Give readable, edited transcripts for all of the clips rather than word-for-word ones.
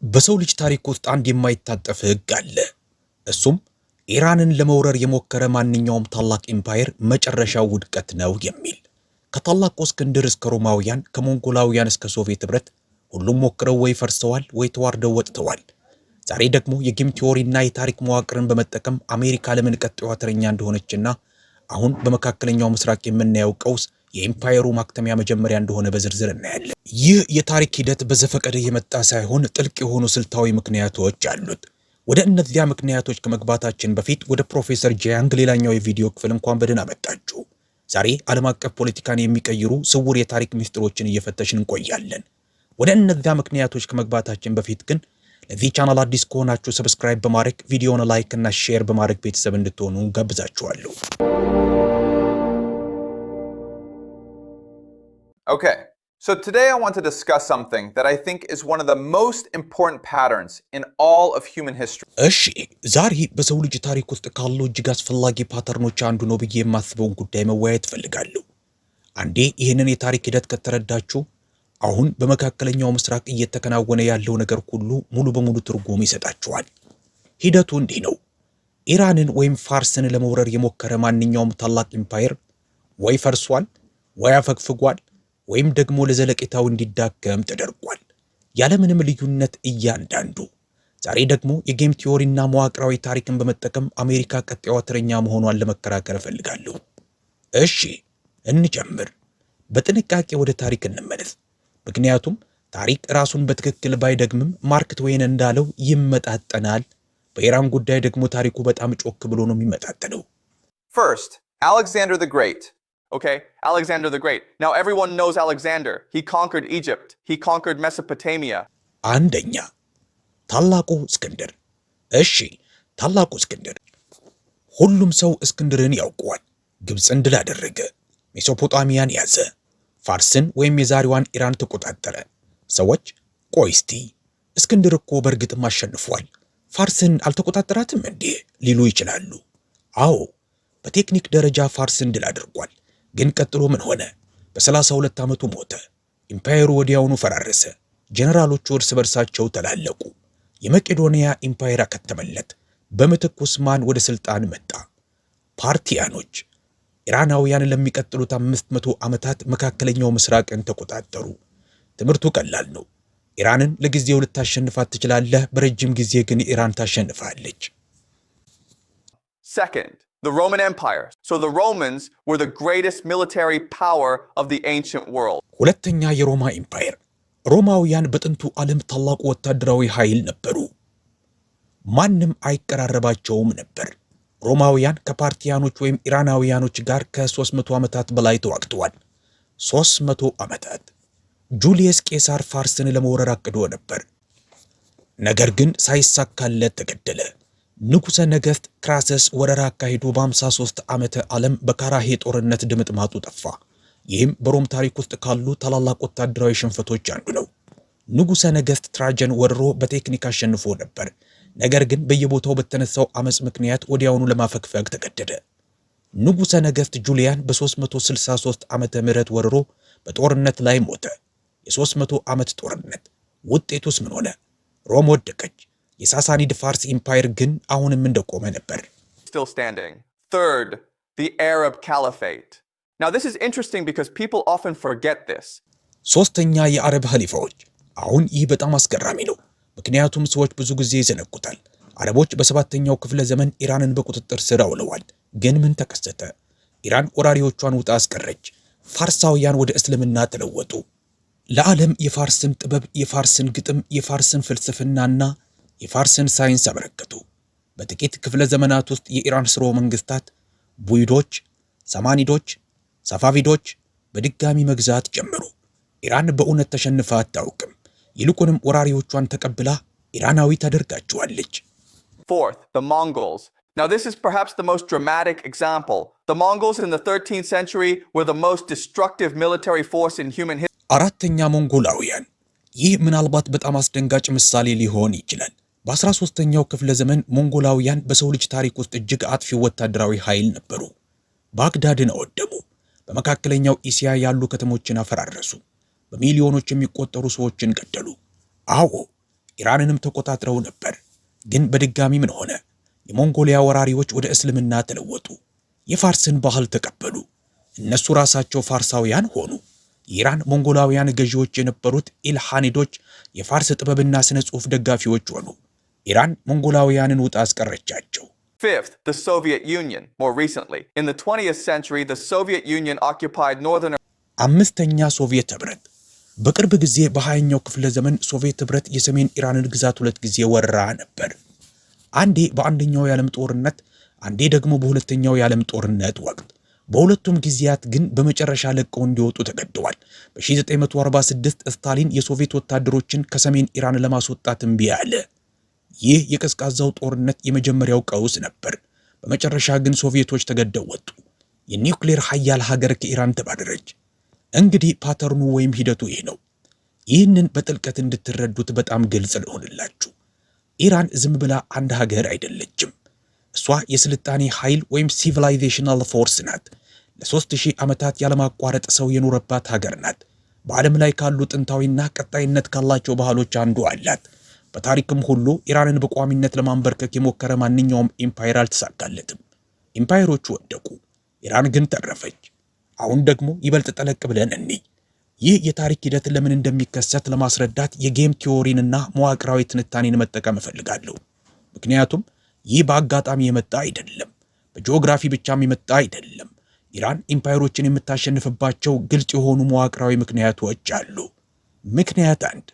በሰው ልጅ ታሪክ ውስጥ አንድ የማይታጠፍ ሕግ አለ። እሱም ኢራንን ለመውረር የሞከረ ማንኛውም ታላቅ ኢምፓየር መጨረሻው ውድቀት ነው የሚል። ከታላቁ እስክንድር እስከ ሮማውያን፣ ከሞንጎላውያን እስከ ሶቪየት ኅብረት ሁሉም ሞክረው ወይ ፈርሰዋል ወይ ተዋርደው ወጥተዋል። ዛሬ ደግሞ የጌም ቲዎሪና የታሪክ መዋቅርን በመጠቀም አሜሪካ ለምን ቀጣዩ ተረኛ እንደሆነችና አሁን በመካከለኛው ምስራቅ የምናየው ቀውስ የኢምፓየሩ ማክተሚያ መጀመሪያ እንደሆነ በዝርዝር እናያለን። ይህ የታሪክ ሂደት በዘፈቀደ የመጣ ሳይሆን ጥልቅ የሆኑ ስልታዊ ምክንያቶች አሉት። ወደ እነዚያ ምክንያቶች ከመግባታችን በፊት ወደ ፕሮፌሰር ጂያንግ ሌላኛው የቪዲዮ ክፍል እንኳን በደህና መጣችሁ። ዛሬ ዓለም አቀፍ ፖለቲካን የሚቀይሩ ስውር የታሪክ ምስጢሮችን እየፈተሽን እንቆያለን። ወደ እነዚያ ምክንያቶች ከመግባታችን በፊት ግን ለዚህ ቻናል አዲስ ከሆናችሁ ሰብስክራይብ በማድረግ ቪዲዮውን ላይክ እና ሼር በማድረግ ቤተሰብ እንድትሆኑ ጋብዛችኋለሁ። Okay, so today I want to discuss something that I think is one of the most important patterns in all of human history. እሺ ዛሬ በሰው ልጅ ታሪክ ውስጥ ካሉ እጅግ አስፈላጊ ፓተርኖች አንዱ ነው ብዬ የማስበውን ጉዳይ መወያየት ፈልጋለሁ። አንዴ ይህንን የታሪክ ሂደት ከተረዳችሁ አሁን በመካከለኛው ምስራቅ እየተከናወነ ያለው ነገር ሁሉ ሙሉ በሙሉ ትርጉም ይሰጣችኋል። ሂደቱ እንዲህ ነው። ኢራንን ወይም ፋርስን ለመውረር የሞከረ ማንኛውም ታላቅ ኢምፓየር ወይ ፈርሷል ወይ አፈግፍጓል ወይም ደግሞ ለዘለቄታው እንዲዳከም ተደርጓል። ያለምንም ልዩነት እያንዳንዱ። ዛሬ ደግሞ የጌም ቲዎሪና መዋቅራዊ ታሪክን በመጠቀም አሜሪካ ቀጣዩ ተረኛ መሆኗን ለመከራከር እፈልጋለሁ። እሺ እንጀምር። በጥንቃቄ ወደ ታሪክ እንመለስ። ምክንያቱም ታሪክ ራሱን በትክክል ባይደግምም ማርክ ትዌን እንዳለው ይመጣጠናል። በኢራን ጉዳይ ደግሞ ታሪኩ በጣም ጮክ ብሎ ነው የሚመጣጠነው። First, Alexander the Great. Okay, Alexander the Great. Now everyone knows Alexander. He conquered Egypt. He conquered Mesopotamia. አንደኛ ታላቁ እስክንድር። እሺ ታላቁ እስክንድር ሁሉም ሰው እስክንድርን ያውቀዋል። ግብፅን ድል አደረገ፣ ሜሶፖጣሚያን ያዘ፣ ፋርስን ወይም የዛሬዋን ኢራን ተቆጣጠረ። ሰዎች ቆይ እስቲ እስክንድር እኮ በእርግጥም አሸንፏል፣ ፋርስን አልተቆጣጠራትም እንዴ ሊሉ ይችላሉ። አዎ በቴክኒክ ደረጃ ፋርስን ድል አድርጓል። ግን ቀጥሎ ምን ሆነ? በ32 ዓመቱ ሞተ። ኢምፓየሩ ወዲያውኑ ፈራረሰ። ጀነራሎቹ እርስ በርሳቸው ተላለቁ። የመቄዶንያ ኢምፓየር አከተመለት። በምትኩ ኡስማን ወደ ስልጣን መጣ። ፓርቲያኖች ኢራናውያን ለሚቀጥሉት 500 ዓመታት መካከለኛው ምስራቅን ተቆጣጠሩ። ትምህርቱ ቀላል ነው። ኢራንን ለጊዜው ልታሸንፋት ትችላለህ፣ በረጅም ጊዜ ግን ኢራን ታሸንፋለች። Second, the Roman Empire. So the Romans were the greatest military power of the ancient world. ሁለተኛ የሮማ ኢምፓየር። ሮማውያን በጥንቱ ዓለም ታላቁ ወታደራዊ ኃይል ነበሩ። ማንም አይቀራረባቸውም ነበር። ሮማውያን ከፓርቲያኖች ወይም ኢራናውያኖች ጋር ከ300 ዓመታት በላይ ተዋግተዋል። 300 ዓመታት። ጁሊየስ ቄሳር ፋርስን ለመውረር አቅዶ ነበር። ነገር ግን ሳይሳካለት ተገደለ። ንጉሠ ነገሥት ክራሰስ ወረራ አካሂዶ በ53 ዓመተ ዓለም በካራሄ ጦርነት ድምጥማጡ ጠፋ። ይህም በሮም ታሪክ ውስጥ ካሉ ታላላቅ ወታደራዊ ሽንፈቶች አንዱ ነው። ንጉሠ ነገሥት ትራጀን ወርሮ በቴክኒክ አሸንፎ ነበር። ነገር ግን በየቦታው በተነሳው አመጽ ምክንያት ወዲያውኑ ለማፈግፈግ ተገደደ። ንጉሠ ነገሥት ጁሊያን በ363 ዓመተ ምህረት ወርሮ በጦርነት ላይ ሞተ። የ300 ዓመት ጦርነት ውጤቱስ ምን ሆነ? ሮም ወደቀች። የሳሳኒድ ፋርስ ኢምፓየር ግን አሁንም እንደቆመ ነበር። Still standing. Third, the Arab Caliphate. Now this is interesting because people often forget this. ሶስተኛ የአረብ ኸሊፋዎች። አሁን ይህ በጣም አስገራሚ ነው፣ ምክንያቱም ሰዎች ብዙ ጊዜ ይዘነጉታል። አረቦች በ7ኛው ክፍለ ዘመን ኢራንን በቁጥጥር ስር አውለዋል። ግን ምን ተከሰተ? ኢራን ወራሪዎቿን ውጣ አስቀረች። ፋርሳውያን ወደ እስልምና ተለወጡ። ለዓለም የፋርስን ጥበብ፣ የፋርስን ግጥም፣ የፋርስን ፍልስፍናና የፋርስን ሳይንስ አበረከቱ። በጥቂት ክፍለ ዘመናት ውስጥ የኢራን ስርወ መንግስታት ቡይዶች፣ ሳማኒዶች፣ ሳፋቪዶች በድጋሚ መግዛት ጀመሩ። ኢራን በእውነት ተሸንፋ አታውቅም። ይልቁንም ወራሪዎቿን ተቀብላ ኢራናዊ ታደርጋቸዋለች። Fourth, the Mongols. Now this is perhaps the most dramatic example. The Mongols in the 13th century were the most destructive military force in human history. አራተኛ ሞንጎላውያን። ይህ ምናልባት በጣም አስደንጋጭ ምሳሌ ሊሆን ይችላል። በ13ኛው ክፍለ ዘመን ሞንጎላውያን በሰው ልጅ ታሪክ ውስጥ እጅግ አጥፊ ወታደራዊ ኃይል ነበሩ። ባግዳድን አወደሙ። በመካከለኛው እስያ ያሉ ከተሞችን አፈራረሱ። በሚሊዮኖች የሚቆጠሩ ሰዎችን ገደሉ። አዎ ኢራንንም ተቆጣጥረው ነበር። ግን በድጋሚ ምን ሆነ? የሞንጎሊያ ወራሪዎች ወደ እስልምና ተለወጡ። የፋርስን ባህል ተቀበሉ። እነሱ ራሳቸው ፋርሳውያን ሆኑ። የኢራን ሞንጎላውያን ገዢዎች የነበሩት ኢልሃኒዶች የፋርስ ጥበብና ስነ ጽሑፍ ደጋፊዎች ሆኑ። ኢራን ሞንጎላውያንን ውጣ አስቀረቻቸው። Fifth, the Soviet Union. More recently, in the 20th century, the Soviet Union occupied northern. አምስተኛ ሶቪየት ህብረት። በቅርብ ጊዜ በ20ኛው ክፍለ ዘመን ሶቪየት ህብረት የሰሜን ኢራንን ግዛት 2 ጊዜ ወራ ነበር። አንዴ በአንደኛው የዓለም ጦርነት፣ አንዴ ደግሞ በሁለተኛው የዓለም ጦርነት ወቅት። በሁለቱም ጊዜያት ግን በመጨረሻ ለቀው እንዲወጡ ተገደዋል። በ1946 ስታሊን የሶቪየት ወታደሮችን ከሰሜን ኢራን ለማስወጣት እምቢ አለ። ይህ የቀዝቃዛው ጦርነት የመጀመሪያው ቀውስ ነበር። በመጨረሻ ግን ሶቪየቶች ተገደው ወጡ። የኒውክሌር ኃያል ሀገር ከኢራን ተባረረች። እንግዲህ ፓተርኑ ወይም ሂደቱ ይህ ነው። ይህንን በጥልቀት እንድትረዱት በጣም ግልጽ ልሆንላችሁ። ኢራን ዝም ብላ አንድ ሀገር አይደለችም። እሷ የስልጣኔ ኃይል ወይም ሲቪላይዜሽናል ፎርስ ናት። ለ3000 ዓመታት ያለማቋረጥ ሰው የኖረባት ሀገር ናት። በዓለም ላይ ካሉ ጥንታዊና ቀጣይነት ካላቸው ባህሎች አንዱ አላት። በታሪክም ሁሉ ኢራንን በቋሚነት ለማንበርከክ የሞከረ ማንኛውም ኢምፓየር አልተሳካለትም። ኢምፓየሮቹ ወደቁ፣ ኢራን ግን ተረፈች። አሁን ደግሞ ይበልጥ ጠለቅ ብለን እንይ። ይህ የታሪክ ሂደት ለምን እንደሚከሰት ለማስረዳት የጌም ቲዎሪንና መዋቅራዊ ትንታኔን መጠቀም እፈልጋለሁ። ምክንያቱም ይህ በአጋጣሚ የመጣ አይደለም፣ በጂኦግራፊ ብቻም የመጣ አይደለም። ኢራን ኢምፓየሮችን የምታሸንፍባቸው ግልጽ የሆኑ መዋቅራዊ ምክንያቶች አሉ። ምክንያት 1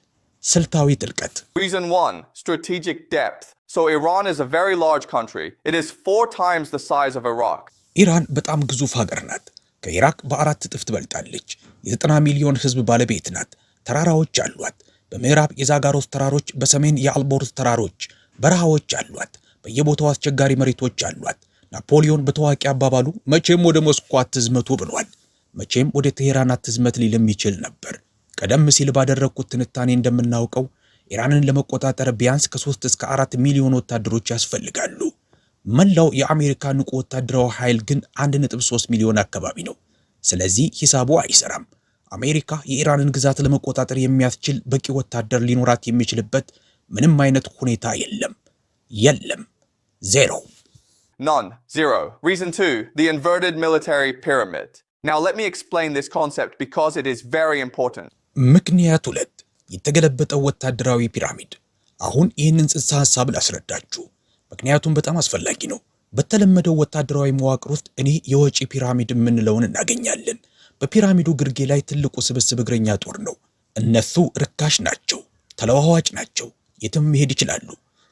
ስልታዊ ጥልቀት። Reason 1, strategic depth. So Iran is a very large country. It is 4 times the size of Iraq. ኢራን በጣም ግዙፍ ሀገር ናት። ከኢራቅ በ4 እጥፍ ትበልጣለች። የ90 ሚሊዮን ህዝብ ባለቤት ናት። ተራራዎች አሏት። በምዕራብ የዛጋሮስ ተራሮች፣ በሰሜን የአልቦርዝ ተራሮች በረሃዎች አሏት። በየቦታው አስቸጋሪ መሬቶች አሏት። ናፖሊዮን በታዋቂ አባባሉ መቼም ወደ ሞስኮ አትዝመቱ ብሏል። መቼም ወደ ቴሄራን አትዝመት ሊልም ይችል ነበር። ቀደም ሲል ባደረግኩት ትንታኔ እንደምናውቀው ኢራንን ለመቆጣጠር ቢያንስ ከ3 እስከ 4 ሚሊዮን ወታደሮች ያስፈልጋሉ። መላው የአሜሪካ ንቁ ወታደራዊ ኃይል ግን 1.3 ሚሊዮን አካባቢ ነው። ስለዚህ ሂሳቡ አይሰራም። አሜሪካ የኢራንን ግዛት ለመቆጣጠር የሚያስችል በቂ ወታደር ሊኖራት የሚችልበት ምንም አይነት ሁኔታ የለም። ዜሮ። None. Zero. Reason 2, the inverted military pyramid. Now let me explain this concept because it is very important. ምክንያት 2 የተገለበጠው ወታደራዊ ፒራሚድ። አሁን ይህንን ጽንሰ ሐሳብ ላስረዳችሁ፣ ምክንያቱም በጣም አስፈላጊ ነው። በተለመደው ወታደራዊ መዋቅር ውስጥ እኔ የወጪ ፒራሚድ የምንለውን እናገኛለን። በፒራሚዱ ግርጌ ላይ ትልቁ ስብስብ እግረኛ ጦር ነው። እነሱ ርካሽ ናቸው፣ ተለዋዋጭ ናቸው፣ የትም መሄድ ይችላሉ።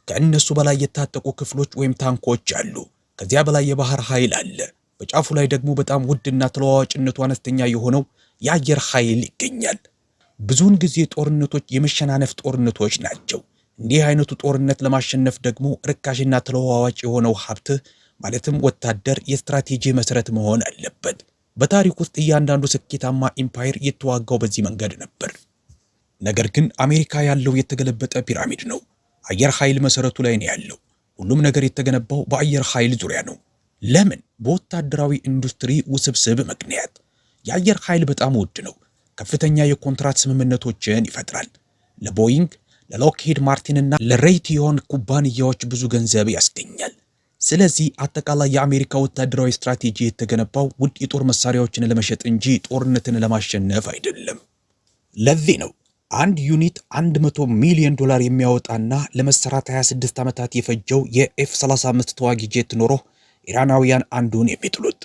ከእነሱ በላይ የታጠቁ ክፍሎች ወይም ታንኮች አሉ። ከዚያ በላይ የባህር ኃይል አለ። በጫፉ ላይ ደግሞ በጣም ውድና ተለዋዋጭነቱ አነስተኛ የሆነው የአየር ኃይል ይገኛል። ብዙውን ጊዜ ጦርነቶች የመሸናነፍ ጦርነቶች ናቸው። እንዲህ አይነቱ ጦርነት ለማሸነፍ ደግሞ ርካሽና ተለዋዋጭ የሆነው ሀብት ማለትም ወታደር የስትራቴጂ መሰረት መሆን አለበት። በታሪክ ውስጥ እያንዳንዱ ስኬታማ ኢምፓየር የተዋጋው በዚህ መንገድ ነበር። ነገር ግን አሜሪካ ያለው የተገለበጠ ፒራሚድ ነው። አየር ኃይል መሰረቱ ላይ ነው ያለው። ሁሉም ነገር የተገነባው በአየር ኃይል ዙሪያ ነው። ለምን? በወታደራዊ ኢንዱስትሪ ውስብስብ ምክንያት። የአየር ኃይል በጣም ውድ ነው። ከፍተኛ የኮንትራት ስምምነቶችን ይፈጥራል። ለቦይንግ፣ ለሎክሂድ ማርቲን እና ለሬይቲዮን ኩባንያዎች ብዙ ገንዘብ ያስገኛል። ስለዚህ አጠቃላይ የአሜሪካ ወታደራዊ ስትራቴጂ የተገነባው ውድ የጦር መሳሪያዎችን ለመሸጥ እንጂ ጦርነትን ለማሸነፍ አይደለም። ለዚህ ነው አንድ ዩኒት $100 ሚሊዮን የሚያወጣና ለመሰራት 26 ዓመታት የፈጀው የኤፍ-35 ተዋጊ ጄት ኖሮ ኢራናውያን አንዱን የሚጥሉት።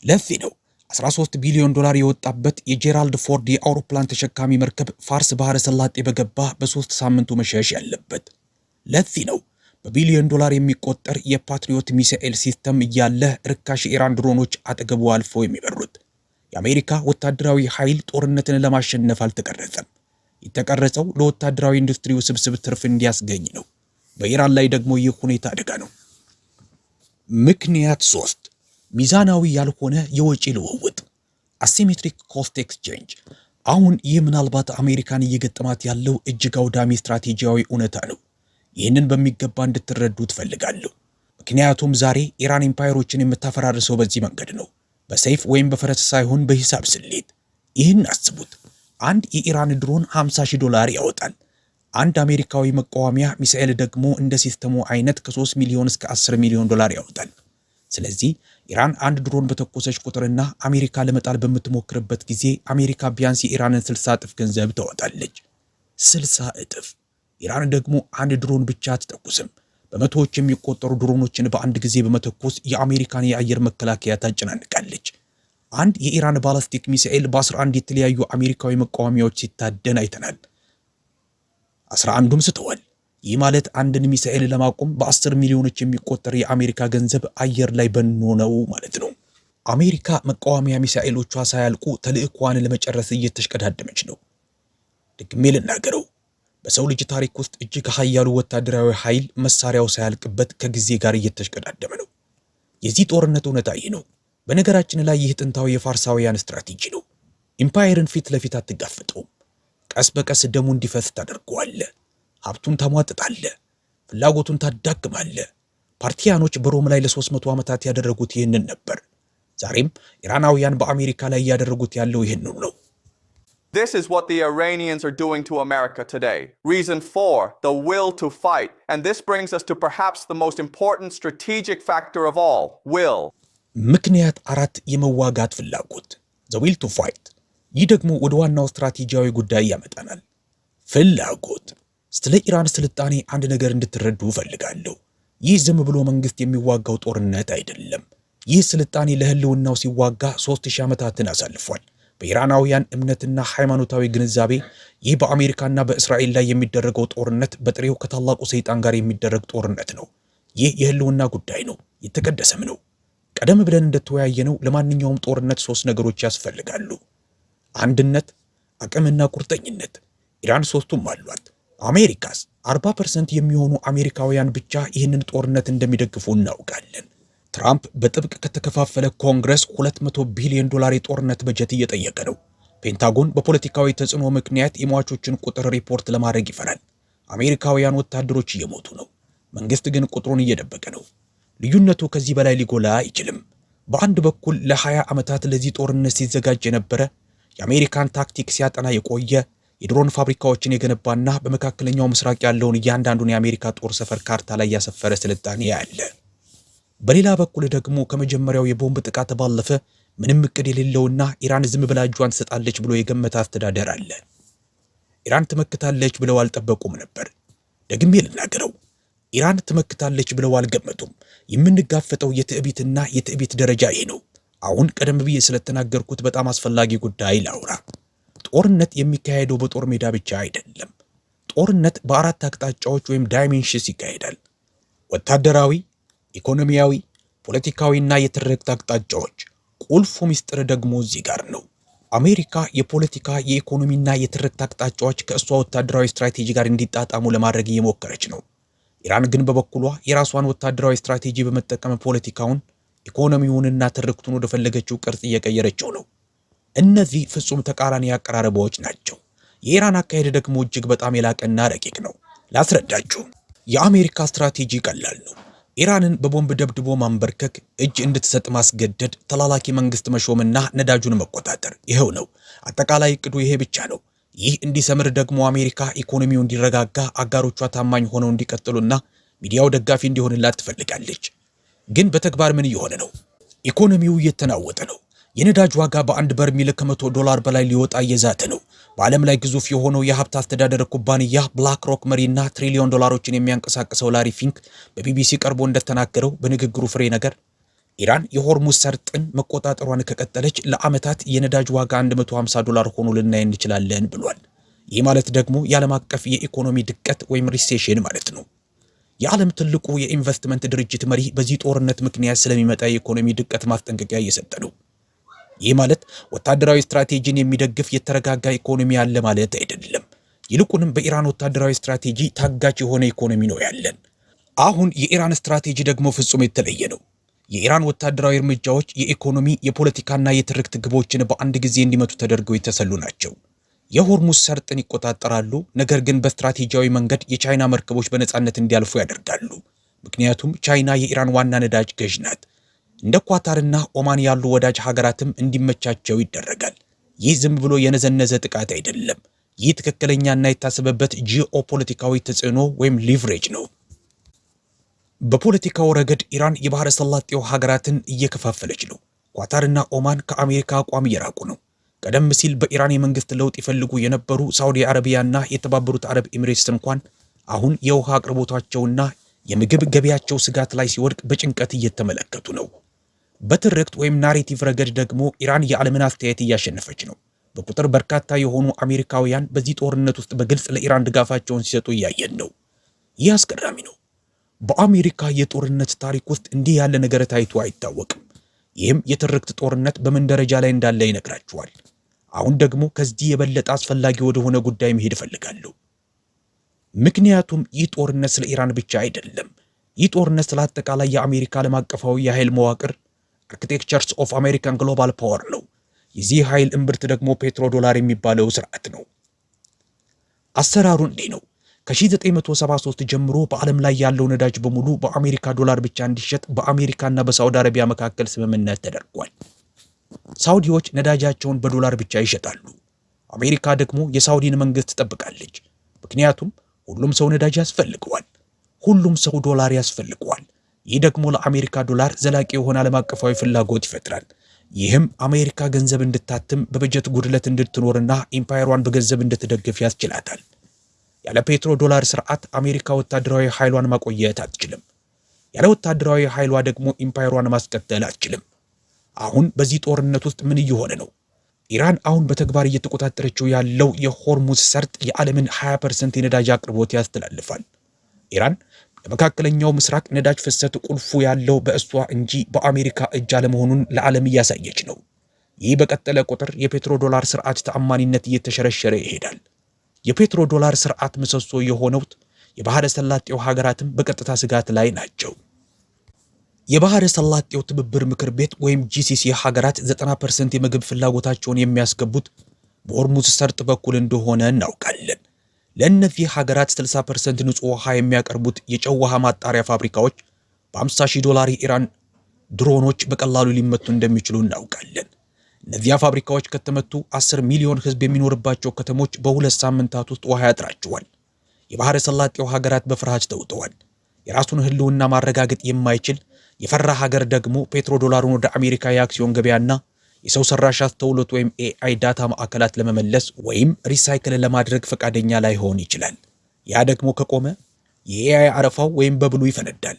ለዚህ ነው $13 ቢሊዮን የወጣበት የጄራልድ ፎርድ የአውሮፕላን ተሸካሚ መርከብ ፋርስ ባህረ ሰላጤ በገባ በ3 ሳምንቱ መሸሽ ያለበት። ለዚህ ነው በቢሊዮን ዶላር የሚቆጠር የፓትሪዮት ሚሳኤል ሲስተም እያለ ርካሽ የኢራን ድሮኖች አጠገቡ አልፈው የሚበሩት። የአሜሪካ ወታደራዊ ኃይል ጦርነትን ለማሸነፍ አልተቀረጸም። የተቀረጸው ለወታደራዊ ኢንዱስትሪ ውስብስብ ትርፍ እንዲያስገኝ ነው። በኢራን ላይ ደግሞ ይህ ሁኔታ አደጋ ነው። ምክንያት 3 ሚዛናዊ ያልሆነ የወጪ ልውውጥ አሲሜትሪክ ኮስት ኤክስቼንጅ። አሁን ይህ ምናልባት አሜሪካን እየገጠማት ያለው እጅግ አውዳሚ ስትራቴጂያዊ እውነታ ነው። ይህንን በሚገባ እንድትረዱ ትፈልጋለሁ። ምክንያቱም ዛሬ ኢራን ኢምፓየሮችን የምታፈራርሰው በዚህ መንገድ ነው። በሰይፍ ወይም በፈረስ ሳይሆን በሂሳብ ስሌት። ይህን አስቡት። አንድ የኢራን ድሮን $50,000 ያወጣል። አንድ አሜሪካዊ መቃወሚያ ሚሳኤል ደግሞ እንደ ሲስተሙ አይነት ከ3 ሚሊዮን እስከ 10 ሚሊዮን ዶላር ያወጣል። ስለዚህ ኢራን አንድ ድሮን በተኮሰች ቁጥርና አሜሪካ ለመጣል በምትሞክርበት ጊዜ አሜሪካ ቢያንስ የኢራንን 60 እጥፍ ገንዘብ ታወጣለች። 60 እጥፍ። ኢራን ደግሞ አንድ ድሮን ብቻ አትተኩስም። በመቶዎች የሚቆጠሩ ድሮኖችን በአንድ ጊዜ በመተኮስ የአሜሪካን የአየር መከላከያ ታጨናንቃለች። አንድ የኢራን ባላስቲክ ሚሳኤል በ11 የተለያዩ አሜሪካዊ መቃወሚያዎች ሲታደን አይተናል። 11ዱም ስተዋል። ይህ ማለት አንድን ሚሳኤል ለማቆም በ10 ሚሊዮኖች የሚቆጠር የአሜሪካ ገንዘብ አየር ላይ በኖ ነው ማለት ነው። አሜሪካ መቃወሚያ ሚሳኤሎቿ ሳያልቁ ተልዕኳን ለመጨረስ እየተሽቀዳደመች ነው። ደግሜ ልናገረው፣ በሰው ልጅ ታሪክ ውስጥ እጅግ ኃያሉ ወታደራዊ ኃይል መሳሪያው ሳያልቅበት ከጊዜ ጋር እየተሽቀዳደመ ነው። የዚህ ጦርነት እውነታ ይህ ነው። በነገራችን ላይ ይህ ጥንታዊ የፋርሳውያን ስትራቴጂ ነው። ኢምፓየርን ፊት ለፊት አትጋፈጠውም። ቀስ በቀስ ደሙ እንዲፈስ ታደርገዋለህ። ሀብቱን ታሟጥጣለህ። ፍላጎቱን ታዳክማለህ። ፓርቲያኖች በሮም ላይ ለ300 ዓመታት ያደረጉት ይህንን ነበር። ዛሬም ኢራናውያን በአሜሪካ ላይ ያደረጉት ያለው ይህንን ነው። This is what the Iranians are doing to America today. Reason 4, the will to fight. And this brings us to perhaps the most important strategic factor of all, will. ምክንያት 4 የመዋጋት ፍላጎት the will to fight። ይህ ደግሞ ወደ ዋናው ስትራቴጂያዊ ጉዳይ ያመጣናል። ፍላጎት። ስለ ኢራን ስልጣኔ አንድ ነገር እንድትረዱ እፈልጋለሁ። ይህ ዝም ብሎ መንግስት የሚዋጋው ጦርነት አይደለም። ይህ ስልጣኔ ለህልውናው ሲዋጋ 3000 ዓመታትን አሳልፏል። በኢራናውያን እምነትና ሃይማኖታዊ ግንዛቤ ይህ በአሜሪካና በእስራኤል ላይ የሚደረገው ጦርነት በጥሬው ከታላቁ ሰይጣን ጋር የሚደረግ ጦርነት ነው። ይህ የህልውና ጉዳይ ነው፣ የተቀደሰም ነው። ቀደም ብለን እንደተወያየነው ለማንኛውም ጦርነት 3 ነገሮች ያስፈልጋሉ። አንድነት፣ አቅምና ቁርጠኝነት። ኢራን 3ቱም አሏት። አሜሪካስ 40% የሚሆኑ አሜሪካውያን ብቻ ይህንን ጦርነት እንደሚደግፉ እናውቃለን። ትራምፕ በጥብቅ ከተከፋፈለ ኮንግረስ $200 ቢሊዮን የጦርነት በጀት እየጠየቀ ነው። ፔንታጎን በፖለቲካዊ ተጽዕኖ ምክንያት የሟቾችን ቁጥር ሪፖርት ለማድረግ ይፈራል። አሜሪካውያን ወታደሮች እየሞቱ ነው። መንግስት ግን ቁጥሩን እየደበቀ ነው። ልዩነቱ ከዚህ በላይ ሊጎላ አይችልም። በአንድ በኩል ለ20 ዓመታት ለዚህ ጦርነት ሲዘጋጅ የነበረ የአሜሪካን ታክቲክ ሲያጠና የቆየ የድሮን ፋብሪካዎችን የገነባና በመካከለኛው ምስራቅ ያለውን እያንዳንዱን የአሜሪካ ጦር ሰፈር ካርታ ላይ ያሰፈረ ስልጣኔ ያለ። በሌላ በኩል ደግሞ ከመጀመሪያው የቦምብ ጥቃት ባለፈ ምንም እቅድ የሌለውና ኢራን ዝም ብላ እጇን ትሰጣለች ብሎ የገመተ አስተዳደር አለ። ኢራን ትመክታለች ብለው አልጠበቁም ነበር። ደግሜ ልናገረው፣ ኢራን ትመክታለች ብለው አልገመቱም። የምንጋፈጠው የትዕቢትና የትዕቢት ደረጃ ይሄ ነው። አሁን ቀደም ብዬ ስለተናገርኩት በጣም አስፈላጊ ጉዳይ ላውራ። ጦርነት የሚካሄደው በጦር ሜዳ ብቻ አይደለም። ጦርነት በ4 አቅጣጫዎች ወይም ዳይሜንሽንስ ይካሄዳል። ወታደራዊ፣ ኢኮኖሚያዊ፣ ፖለቲካዊና የትርክት አቅጣጫዎች። ቁልፉ ምስጢር ደግሞ እዚህ ጋር ነው። አሜሪካ የፖለቲካ የኢኮኖሚና የትርክት አቅጣጫዎች ከእሷ ወታደራዊ ስትራቴጂ ጋር እንዲጣጣሙ ለማድረግ እየሞከረች ነው። ኢራን ግን በበኩሏ የራሷን ወታደራዊ ስትራቴጂ በመጠቀም ፖለቲካውን፣ ኢኮኖሚውንና ትርክቱን ወደ ፈለገችው ቅርጽ እየቀየረችው ነው። እነዚህ ፍጹም ተቃራኒ አቀራረቦች ናቸው። የኢራን አካሄድ ደግሞ እጅግ በጣም የላቀና ረቂቅ ነው። ላስረዳችሁ። የአሜሪካ ስትራቴጂ ቀላል ነው። ኢራንን በቦምብ ደብድቦ ማንበርከክ፣ እጅ እንድትሰጥ ማስገደድ፣ ተላላኪ መንግስት መሾምና ነዳጁን መቆጣጠር። ይሄው ነው። አጠቃላይ እቅዱ ይሄ ብቻ ነው። ይህ እንዲሰምር ደግሞ አሜሪካ ኢኮኖሚው እንዲረጋጋ፣ አጋሮቿ ታማኝ ሆነው እንዲቀጥሉና ሚዲያው ደጋፊ እንዲሆንላት ትፈልጋለች። ግን በተግባር ምን እየሆነ ነው? ኢኮኖሚው እየተናወጠ ነው። የነዳጅ ዋጋ በአንድ በርሜል $100 በላይ ሊወጣ እየዛተ ነው። በዓለም ላይ ግዙፍ የሆነው የሀብት አስተዳደር ኩባንያ ብላክ ሮክ መሪና $1 ትሪሊዮን የሚያንቀሳቅሰው ላሪ ፊንክ በቢቢሲ ቀርቦ እንደተናገረው በንግግሩ ፍሬ ነገር ኢራን የሆርሙዝ ሰርጥን መቆጣጠሯን ከቀጠለች ለዓመታት የነዳጅ ዋጋ $150 ሆኖ ልናይ እንችላለን ብሏል። ይህ ማለት ደግሞ የዓለም አቀፍ የኢኮኖሚ ድቀት ወይም ሪሴሽን ማለት ነው። የዓለም ትልቁ የኢንቨስትመንት ድርጅት መሪ በዚህ ጦርነት ምክንያት ስለሚመጣ የኢኮኖሚ ድቀት ማስጠንቀቂያ እየሰጠ ነው። ይህ ማለት ወታደራዊ ስትራቴጂን የሚደግፍ የተረጋጋ ኢኮኖሚ ያለ ማለት አይደለም። ይልቁንም በኢራን ወታደራዊ ስትራቴጂ ታጋች የሆነ ኢኮኖሚ ነው ያለን። አሁን የኢራን ስትራቴጂ ደግሞ ፍጹም የተለየ ነው። የኢራን ወታደራዊ እርምጃዎች የኢኮኖሚ፣ የፖለቲካና የትርክት ግቦችን በአንድ ጊዜ እንዲመቱ ተደርገው የተሰሉ ናቸው። የሆርሙዝ ሰርጥን ይቆጣጠራሉ፣ ነገር ግን በስትራቴጂያዊ መንገድ የቻይና መርከቦች በነፃነት እንዲያልፉ ያደርጋሉ። ምክንያቱም ቻይና የኢራን ዋና ነዳጅ ገዥ ናት። እንደ ኳታርና ኦማን ያሉ ወዳጅ ሀገራትም እንዲመቻቸው ይደረጋል። ይህ ዝም ብሎ የነዘነዘ ጥቃት አይደለም። ይህ ትክክለኛና የታሰበበት ጂኦፖለቲካዊ ተጽዕኖ ወይም ሊቨሬጅ ነው። በፖለቲካው ረገድ ኢራን የባህረ ሰላጤው ሀገራትን እየከፋፈለች ነው። ኳታርና ኦማን ከአሜሪካ አቋም እየራቁ ነው። ቀደም ሲል በኢራን የመንግስት ለውጥ ይፈልጉ የነበሩ ሳውዲ አረቢያና የተባበሩት አረብ ኤሚሬትስ እንኳን አሁን የውሃ አቅርቦታቸውና የምግብ ገበያቸው ስጋት ላይ ሲወድቅ በጭንቀት እየተመለከቱ ነው። በትርክት ወይም ናሬቲቭ ረገድ ደግሞ ኢራን የዓለምን አስተያየት እያሸነፈች ነው። በቁጥር በርካታ የሆኑ አሜሪካውያን በዚህ ጦርነት ውስጥ በግልጽ ለኢራን ድጋፋቸውን ሲሰጡ እያየን ነው። ይህ አስገራሚ ነው። በአሜሪካ የጦርነት ታሪክ ውስጥ እንዲህ ያለ ነገር ታይቶ አይታወቅም። ይህም የትርክት ጦርነት በምን ደረጃ ላይ እንዳለ ይነግራችኋል። አሁን ደግሞ ከዚህ የበለጠ አስፈላጊ ወደሆነ ጉዳይ መሄድ እፈልጋለሁ። ምክንያቱም ይህ ጦርነት ስለ ኢራን ብቻ አይደለም። ይህ ጦርነት ስለ አጠቃላይ የአሜሪካ ዓለም አቀፋዊ የኃይል መዋቅር አርኪቴክቸርስ ኦፍ አሜሪካን ግሎባል ፓወር ነው። የዚህ ኃይል እምብርት ደግሞ ፔትሮ ዶላር የሚባለው ስርዓት ነው። አሰራሩ እንዲህ ነው። ከ1973 ጀምሮ በዓለም ላይ ያለው ነዳጅ በሙሉ በአሜሪካ ዶላር ብቻ እንዲሸጥ በአሜሪካና በሳውዲ አረቢያ መካከል ስምምነት ተደርጓል። ሳውዲዎች ነዳጃቸውን በዶላር ብቻ ይሸጣሉ። አሜሪካ ደግሞ የሳውዲን መንግስት ትጠብቃለች። ምክንያቱም ሁሉም ሰው ነዳጅ ያስፈልገዋል። ሁሉም ሰው ዶላር ያስፈልገዋል። ይህ ደግሞ ለአሜሪካ ዶላር ዘላቂ የሆነ ዓለም አቀፋዊ ፍላጎት ይፈጥራል። ይህም አሜሪካ ገንዘብ እንድታትም በበጀት ጉድለት እንድትኖርና ኢምፓየሯን በገንዘብ እንድትደግፍ ያስችላታል። ያለ ፔትሮ ዶላር ስርዓት አሜሪካ ወታደራዊ ኃይሏን ማቆየት አትችልም። ያለ ወታደራዊ ኃይሏ ደግሞ ኢምፓየሯን ማስቀጠል አትችልም። አሁን በዚህ ጦርነት ውስጥ ምን እየሆነ ነው? ኢራን አሁን በተግባር እየተቆጣጠረችው ያለው የሆርሙዝ ሰርጥ የዓለምን 20% የነዳጅ አቅርቦት ያስተላልፋል። ኢራን ለመካከለኛው ምስራቅ ነዳጅ ፍሰት ቁልፉ ያለው በእሷ እንጂ በአሜሪካ እጅ አለመሆኑን ለዓለም እያሳየች ነው። ይህ በቀጠለ ቁጥር የፔትሮ ዶላር ስርዓት ተአማኒነት እየተሸረሸረ ይሄዳል። የፔትሮ ዶላር ስርዓት ምሰሶ የሆነውት የባህረ ሰላጤው ሀገራትም በቀጥታ ስጋት ላይ ናቸው። የባህረ ሰላጤው ትብብር ምክር ቤት ወይም ጂሲሲ ሀገራት 90% የምግብ ፍላጎታቸውን የሚያስገቡት በሆርሙዝ ሰርጥ በኩል እንደሆነ እናውቃለን። ለእነዚህ ሀገራት 60% ንጹህ ውሃ የሚያቀርቡት የጨው ውሃ ማጣሪያ ፋብሪካዎች በ$50,000 የኢራን ድሮኖች በቀላሉ ሊመቱ እንደሚችሉ እናውቃለን። እነዚያ ፋብሪካዎች ከተመቱ 10 ሚሊዮን ህዝብ የሚኖርባቸው ከተሞች በ2 ሳምንታት ውስጥ ውሃ ያጥራቸዋል። የባህረ ሰላጤው ሀገራት በፍርሃት ተውጠዋል። የራሱን ህልውና ማረጋገጥ የማይችል የፈራ ሀገር ደግሞ ፔትሮ ዶላሩን ወደ አሜሪካ የአክሲዮን ገበያና የሰው ሰራሽ አስተውሎት ወይም ኤአይ ዳታ ማዕከላት ለመመለስ ወይም ሪሳይክል ለማድረግ ፈቃደኛ ላይሆን ይችላል። ያ ደግሞ ከቆመ የኤአይ አረፋው ወይም በብሉ ይፈነዳል።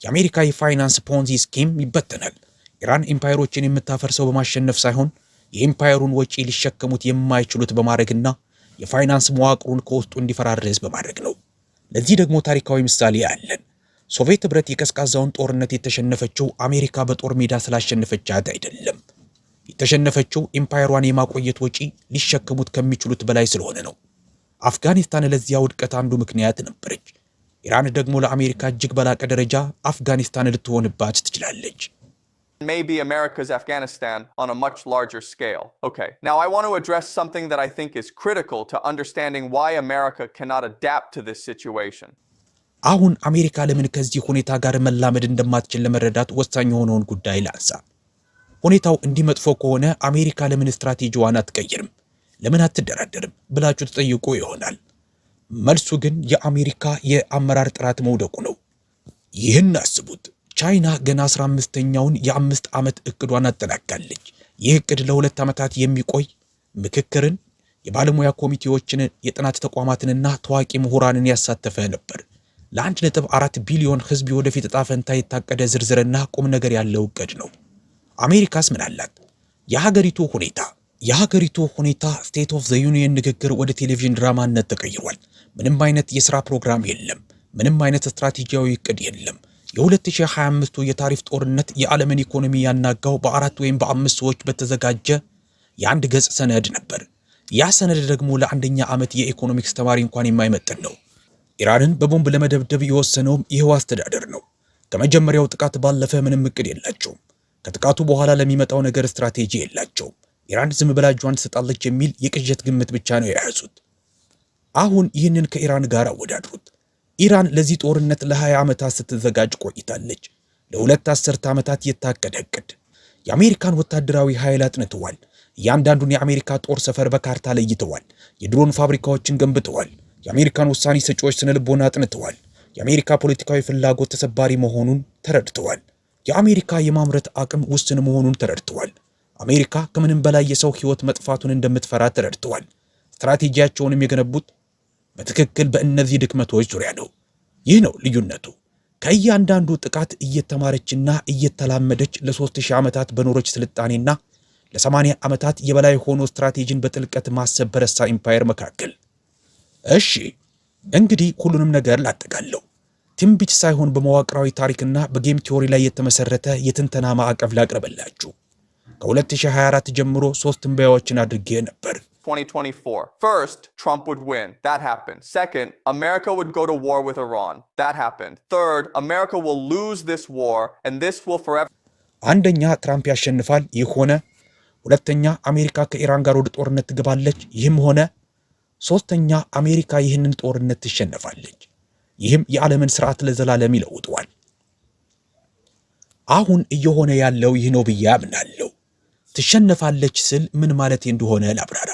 የአሜሪካ የፋይናንስ ፖንዚ ስኪም ይበተናል። ኢራን ኢምፓየሮችን የምታፈርሰው በማሸነፍ ሳይሆን የኢምፓየሩን ወጪ ሊሸከሙት የማይችሉት በማድረግና የፋይናንስ መዋቅሩን ከውስጡ እንዲፈራርስ በማድረግ ነው። ለዚህ ደግሞ ታሪካዊ ምሳሌ አለን። ሶቪየት ህብረት የቀዝቃዛውን ጦርነት የተሸነፈችው አሜሪካ በጦር ሜዳ ስላሸነፈቻት አይደለም። የተሸነፈችው ኢምፓየሯን የማቆየት ወጪ ሊሸከሙት ከሚችሉት በላይ ስለሆነ ነው። አፍጋኒስታን ለዚያ ውድቀት አንዱ ምክንያት ነበረች። ኢራን ደግሞ ለአሜሪካ እጅግ በላቀ ደረጃ አፍጋኒስታን ልትሆንባት ትችላለች። Maybe America's Afghanistan on a much larger scale. Okay, now I want to address something that I think is critical to understanding why America cannot adapt to this situation. አሁን አሜሪካ ለምን ከዚህ ሁኔታ ጋር መላመድ እንደማትችል ለመረዳት ወሳኝ የሆነውን ጉዳይ ላንሳ። ሁኔታው እንዲህ መጥፎ ከሆነ አሜሪካ ለምን ስትራቴጂዋን አትቀይርም? ለምን አትደራደርም ብላችሁ ተጠይቁ ይሆናል። መልሱ ግን የአሜሪካ የአመራር ጥራት መውደቁ ነው። ይህን አስቡት። ቻይና ገና 15ኛውን የ5 ዓመት እቅዷን አጠናቃለች። ይህ እቅድ ለ2 ዓመታት የሚቆይ ምክክርን፣ የባለሙያ ኮሚቴዎችን፣ የጥናት ተቋማትንና ታዋቂ ምሁራንን ያሳተፈ ነበር። ለ1.4 ቢሊዮን ህዝብ ወደፊት ዕጣ ፈንታ የታቀደ ዝርዝርና ቁም ነገር ያለው እቅድ ነው። አሜሪካስ ምን አላት? የሀገሪቱ ሁኔታ ስቴት ኦፍ ዘ ዩኒየን ንግግር ወደ ቴሌቪዥን ድራማነት ተቀይሯል። ምንም አይነት የሥራ ፕሮግራም የለም። ምንም አይነት ስትራቴጂያዊ እቅድ የለም። የ2025ቱ የታሪፍ ጦርነት የዓለምን ኢኮኖሚ ያናጋው በ4 ወይም በ5 ሰዎች በተዘጋጀ የአንድ ገጽ ሰነድ ነበር። ያ ሰነድ ደግሞ ለአንደኛ ዓመት የኢኮኖሚክስ ተማሪ እንኳን የማይመጥን ነው። ኢራንን በቦምብ ለመደብደብ የወሰነውም ይህው አስተዳደር ነው። ከመጀመሪያው ጥቃት ባለፈ ምንም እቅድ የላቸውም። ከጥቃቱ በኋላ ለሚመጣው ነገር ስትራቴጂ የላቸውም። ኢራን ዝም ብላ እጇን ትሰጣለች የሚል የቅዠት ግምት ብቻ ነው የያዙት። አሁን ይህንን ከኢራን ጋር አወዳድሩት። ኢራን ለዚህ ጦርነት ለ20 ዓመታት ስትዘጋጅ ቆይታለች። ለ2 አስርተ ዓመታት የታቀደ እቅድ። የአሜሪካን ወታደራዊ ኃይል አጥንተዋል። እያንዳንዱን የአሜሪካ ጦር ሰፈር በካርታ ለይተዋል። የድሮን ፋብሪካዎችን ገንብተዋል። የአሜሪካን ውሳኔ ሰጪዎች ስነ ልቦና አጥንተዋል። የአሜሪካ ፖለቲካዊ ፍላጎት ተሰባሪ መሆኑን ተረድተዋል። የአሜሪካ የማምረት አቅም ውስን መሆኑን ተረድተዋል። አሜሪካ ከምንም በላይ የሰው ሕይወት መጥፋቱን እንደምትፈራ ተረድተዋል። ስትራቴጂያቸውንም የገነቡት በትክክል በእነዚህ ድክመቶች ዙሪያ ነው። ይህ ነው ልዩነቱ። ከእያንዳንዱ ጥቃት እየተማረችና እየተላመደች ለ3000 ዓመታት በኖረች ስልጣኔና ለ80 ዓመታት የበላይ ሆኖ ስትራቴጂን በጥልቀት ማሰብ በረሳ ኢምፓየር መካከል። እሺ እንግዲህ ሁሉንም ነገር ላጠቃለው። ትንቢት ሳይሆን በመዋቅራዊ ታሪክና በጌም ቲዮሪ ላይ የተመሰረተ የትንተና ማዕቀፍ ላቅርብላችሁ። ከ2024 ጀምሮ 3 ትንበያዎችን አድርጌ ነበር። 2024. First, Trump would win. That happened. Second, America would go to war with Iran. That happened. Third, America will lose this war and this will forever. አንደኛ ትራምፕ ያሸንፋል፣ ይህ ሆነ። ሁለተኛ አሜሪካ ከኢራን ጋር ወደ ጦርነት ትገባለች፣ ይህም ሆነ። ሶስተኛ አሜሪካ ይህንን ጦርነት ትሸነፋለች፣ ይህም የዓለምን ስርዓት ለዘላለም ይለውጠዋል። አሁን እየሆነ ያለው ይህ ነው ብዬ አምናለሁ። ትሸነፋለች ስል ምን ማለት እንደሆነ ላብራራ።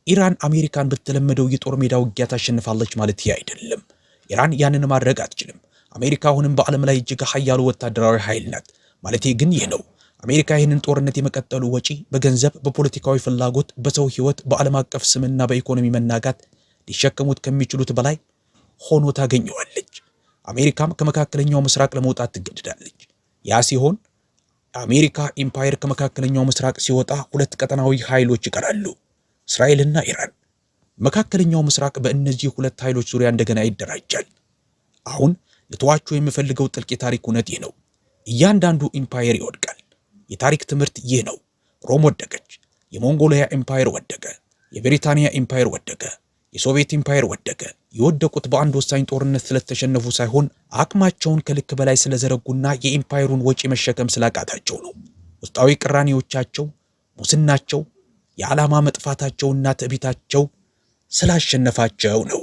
ኢራን አሜሪካን በተለመደው የጦር ሜዳ ውጊያ ታሸንፋለች ማለት አይደለም። ኢራን ያንን ማድረግ አትችልም። አሜሪካ አሁንም በዓለም ላይ እጅግ ኃያሉ ወታደራዊ ኃይል ናት። ማለቴ ግን ይህ ነው። አሜሪካ ይህንን ጦርነት የመቀጠሉ ወጪ በገንዘብ፣ በፖለቲካዊ ፍላጎት፣ በሰው ሕይወት፣ በዓለም አቀፍ ስምና በኢኮኖሚ መናጋት ሊሸከሙት ከሚችሉት በላይ ሆኖ ታገኘዋለች። አሜሪካም ከመካከለኛው ምስራቅ ለመውጣት ትገደዳለች። ያ ሲሆን አሜሪካ ኢምፓየር ከመካከለኛው ምስራቅ ሲወጣ 2 ቀጠናዊ ኃይሎች ይቀራሉ፣ እስራኤልና ኢራን። መካከለኛው ምስራቅ በእነዚህ 2 ኃይሎች ዙሪያ እንደገና ይደራጃል። አሁን ልተዋችሁ የምፈልገው ጥልቅ የታሪክ እውነት ይህ ነው። እያንዳንዱ ኢምፓየር ይወድቃል። የታሪክ ትምህርት ይህ ነው። ሮም ወደቀች። የሞንጎሊያ ኢምፓየር ወደቀ። የብሪታንያ ኢምፓየር ወደቀ። የሶቪየት ኢምፓየር ወደቀ። የወደቁት በአንድ ወሳኝ ጦርነት ስለተሸነፉ ሳይሆን አቅማቸውን ከልክ በላይ ስለዘረጉና የኢምፓየሩን ወጪ መሸከም ስላቃታቸው ነው። ውስጣዊ ቅራኔዎቻቸው፣ ሙስናቸው፣ የዓላማ መጥፋታቸውና ትዕቢታቸው ስላሸነፋቸው ነው።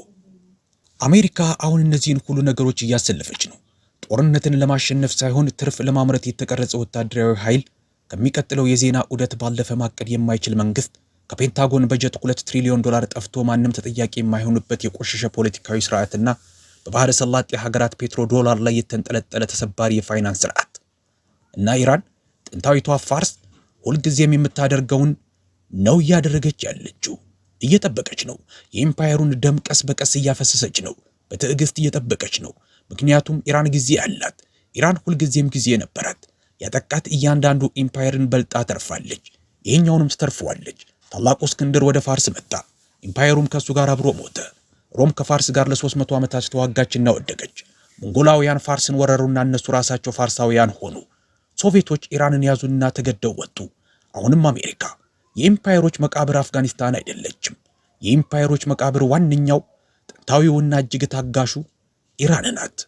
አሜሪካ አሁን እነዚህን ሁሉ ነገሮች እያሰለፈች ነው። ጦርነትን ለማሸነፍ ሳይሆን ትርፍ ለማምረት የተቀረጸ ወታደራዊ ኃይል፣ ከሚቀጥለው የዜና ዑደት ባለፈ ማቀድ የማይችል መንግስት፣ ከፔንታጎን በጀት $2 ትሪሊዮን ጠፍቶ ማንም ተጠያቂ የማይሆንበት የቆሸሸ ፖለቲካዊ ስርዓትና በባህረ ሰላጤ ሀገራት ፔትሮ ዶላር ላይ የተንጠለጠለ ተሰባሪ የፋይናንስ ስርዓት እና ኢራን ጥንታዊቷ ፋርስ ሁልጊዜም የምታደርገውን ነው እያደረገች ያለችው። እየጠበቀች ነው። የኢምፓየሩን ደም ቀስ በቀስ እያፈሰሰች ነው። በትዕግስት እየጠበቀች ነው። ምክንያቱም ኢራን ጊዜ አላት። ኢራን ሁልጊዜም ጊዜ ነበራት። ያጠቃት እያንዳንዱ ኢምፓየርን በልጣ ተርፋለች። ይሄኛውንም ትተርፈዋለች። ታላቁ እስክንድር ወደ ፋርስ መጣ። ኢምፓየሩም ከሱ ጋር አብሮ ሞተ። ሮም ከፋርስ ጋር ለ300 ዓመታት ተዋጋችና ወደቀች። ሞንጎላውያን ፋርስን ወረሩና እነሱ ራሳቸው ፋርሳውያን ሆኑ። ሶቪየቶች ኢራንን ያዙና ተገደው ወጡ። አሁንም አሜሪካ። የኢምፓየሮች መቃብር አፍጋኒስታን አይደለችም። የኢምፓየሮች መቃብር ዋነኛው ጥንታዊውና እጅግ ታጋሹ ኢራን ናት።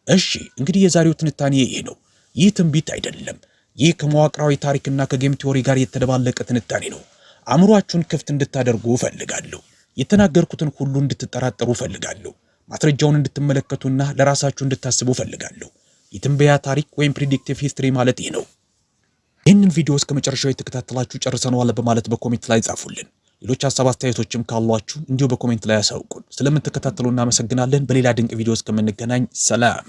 እሺ እንግዲህ የዛሬው ትንታኔ ይሄ ነው። ይህ ትንቢት አይደለም። ይህ ከመዋቅራዊ ታሪክና ከጌም ቲዮሪ ጋር የተደባለቀ ትንታኔ ነው። አእምሯችሁን ክፍት እንድታደርጉ እፈልጋለሁ። የተናገርኩትን ሁሉ እንድትጠራጠሩ እፈልጋለሁ። ማስረጃውን እንድትመለከቱና ለራሳችሁ እንድታስቡ እፈልጋለሁ። የትንበያ ታሪክ ወይም ፕሪዲክቲቭ ሂስትሪ ማለት ይህ ነው። ይህንን ቪዲዮ እስከ መጨረሻው የተከታተላችሁ ጨርሰነዋል በማለት በኮሜንት ላይ ጻፉልን። ሌሎች ሐሳብ አስተያየቶችም ካሏችሁ እንዲሁ በኮሜንት ላይ ያሳውቁን። ስለምትከታተሉ እናመሰግናለን። በሌላ ድንቅ ቪዲዮ እስከምንገናኝ ሰላም።